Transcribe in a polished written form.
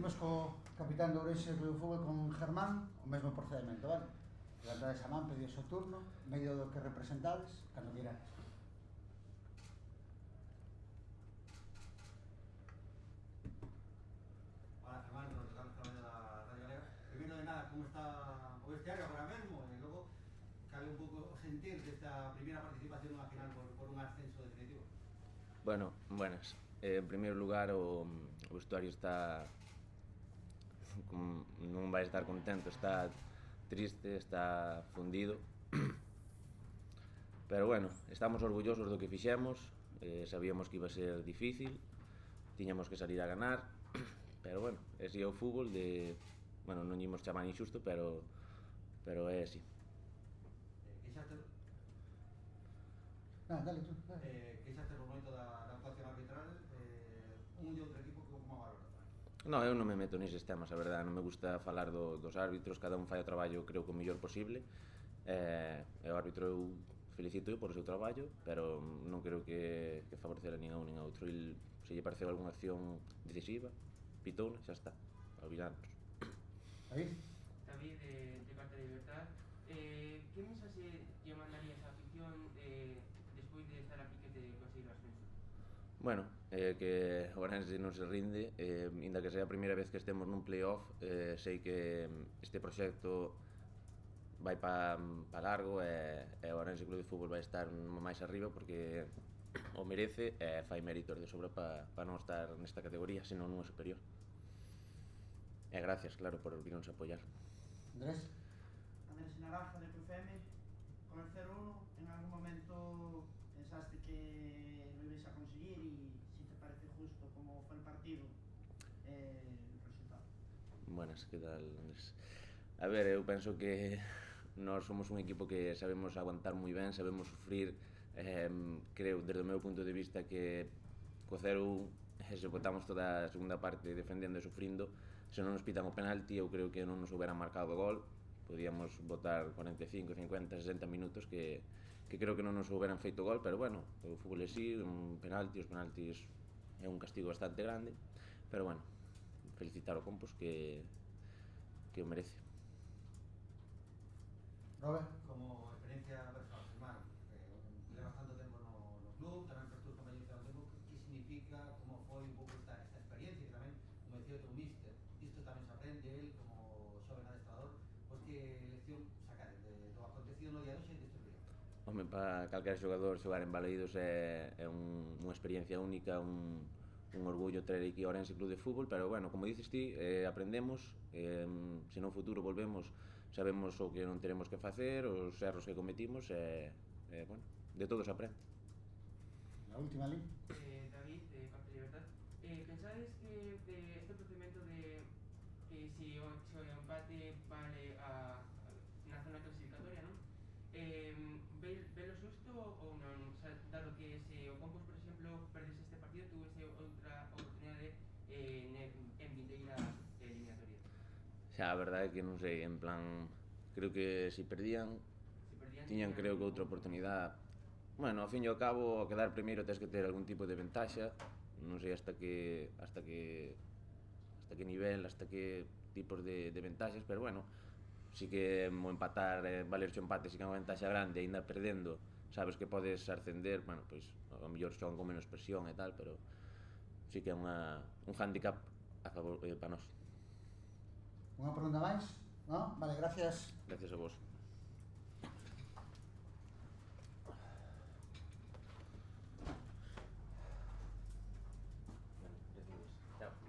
imos co capitán do Ourense Club de Fútbol con Germán, o mesmo procedimento, vale? Levantades a man, pedíos o turno, medio do que representades, cando quirades. Hola Germán, nos estamos hablando de la Radio Galega. Primero de nada, ¿cómo está o vestiario agora mesmo? E logo, cal un pouco o sentir desta primeira participación na final por un ascenso definitivo? Bueno, buenas. En primeiro lugar, o vestuario está... non vai estar contento, está triste, está fundido. Pero bueno, estamos orgullosos do que fixemos, sabíamos que iba a ser difícil, tiñamos que salir a ganar, pero bueno, ese é o fútbol de... Bueno, non ímos chamar injusto, pero é así. Dale tú. Queixaste no momento da actuación arbitral, un e outro equipo que como valora? No, eu non me meto neses temas, a verdade, non me gusta falar dos árbitros, cada un fai o traballo creo que o mellor posible, e o árbitro eu felicito por o seu traballo, pero non creo que favorecer a nin a un nin a outro. Se lle pareceu algunha acción decisiva, pitouna, xa está, olvidarnos. David, de Carta de Libertad, que mensaxe lle mandarías á afición despois de estar a piques de conseguir o ascenso? Bueno, que o Ourense non se rinde, inda que sea a primeira vez que estemos nun playoff, sei que este proxecto vai pa largo e o Ourense Club de Fútbol vai estar máis arriba porque o merece e fai méritos de sobra pa non estar nesta categoría, senón nunha superior. E gracias, claro, por virnos a apoiar. Andrés? Andrés Naranja, de PFM, con el 0-1, en algún momento pensaste que lo ibas a conseguir y si te parece justo cómo fue el partido, el resultado. Buenas, que tal, Andrés? A ver, eu penso que nós somos un equipo que sabemos aguantar moi ben, sabemos sufrir, creo, desde o meu punto de vista, que co 0-1 se botamos toda a segunda parte defendendo e sufrindo, se non nos pitan o penalti, eu creo que non nos houberan marcado o gol, podíamos botar 45, 50, 60 minutos que creo que non nos houberan feito gol, pero bueno, o fútbol é así, os penaltis é un castigo bastante grande, pero bueno, felicitar o Compos que o merece. Robert? Como experiencia personal, Germán, levas tanto tempo no club, tamén por tus compañeros de tempo, que significa, como foi un pouco esta experiencia, que tamén, como decía o teu míster, isto tamén se aprende, el como xoven adestrador, pois que lección sacades do acontecido no día de hoxe deste río? Home, para calquer xogador xogar en Balaídos é unha experiencia única, un orgullo ter aquí Ourense Club de Fútbol, pero bueno, como dices ti, aprendemos, se no futuro volvemos, sabemos o que non teremos que facer, os erros que cometimos, bueno, de todo se aprende. La última, Lin. David, de Carta de Libertad, pensades que este procedimento de que si o empate vale na zona clasificatoria, non? Velo xusto ou non? O sea, dado que se o Compos, por exemplo, perdese este partido, tuvese outra oportunidade en vindeiras eliminatorias. Xa, a verdade é que non sei, en plan, creo que se perdían, tiñan creo que outra oportunidade. Bueno, ao fin e ao cabo, ao quedar primeiro tens que ter algún tipo de ventaxa, non sei hasta que nivel, hasta que tipos de ventaxas, pero bueno, si que mo empatar, valerche o empate, si que é unha ventaxa grande, ainda perdendo, sabes que podes ascender, bueno, pois, ao mellor xogan con menos presión e tal, pero si que é un handicap a favor para nós. Unha pregunta máis? No? Vale, gracias. Gracias a vos.